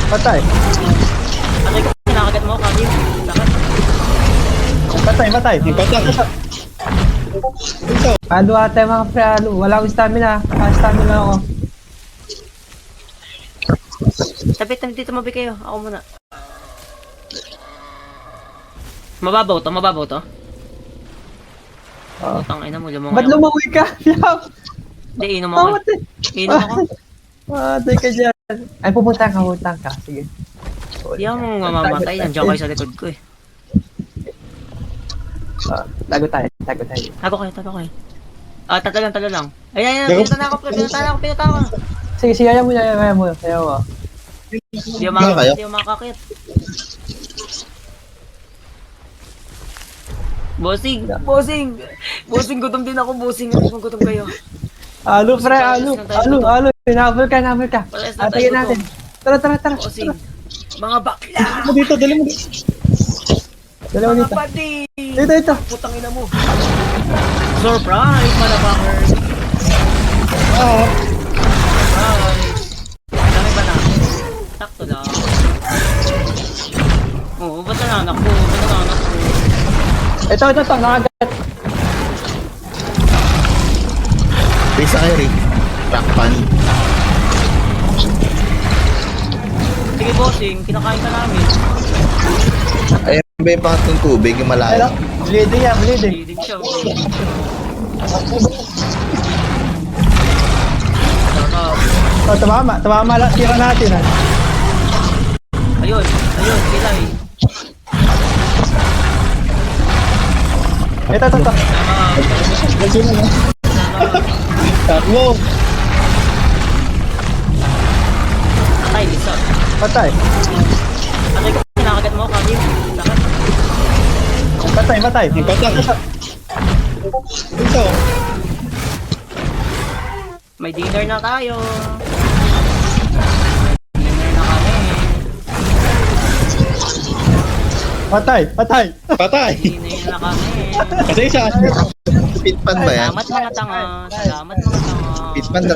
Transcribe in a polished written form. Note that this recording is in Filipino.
Patay. Patay ko, kinakagat mo, Kagi. Sakit. Patay. Alo ate mga pre, alo. Wala akong stamina. Stamina ako. Tapit, dito mabi kayo. Ako muna. Mababaw to? Oo. Putang ina mo, lumungan Ba't lumawi ka? Hindi, inom ako. Inom ako. Matay ka dyan. Ay, pupunta ka. Sige. Hindi ako mamamatay. Nandiyan kayo sa likod ko eh. Tago tayo. Tago kayo. Ah, talo lang. Ayan, pinunta na ako. Sige, ayaw mo. Hindi ako makakakit. Bossing, gutom din ako, bossing. Hindi mo gutom kayo. Alo, pre, alo. Hinabol ka. Pares na tayo Atayin natin. gutom. Tara. Bossing. Mga bakla! Dali mo dito. Mga pati! Dito. Putang ina mo. Surprise, motherfucker! Surprise! Dami ba na? Sakto lang. Oo, basta nanak ko. Ito, nakagat. Base sa Kyrie. Rockpan. Sige, bossing, kinakain ka namin. Ayun ba yung pangatlong tubig, yung malayo? Ano? Bleeding. Leading siya. Sarap. Tumama lang. Tira natin, ha. Ayun, sila eh. Ito. Tatlo. Patay, isa. Patay. Patay ko, kinakagat mo, Kagi. Sakit. Patay. Ito. May dinner na tayo. Dinner na kami. Patay. Dinner na kami. Kasi siya. Pitpan ba yan? Salamat mga tanga. Pitpan na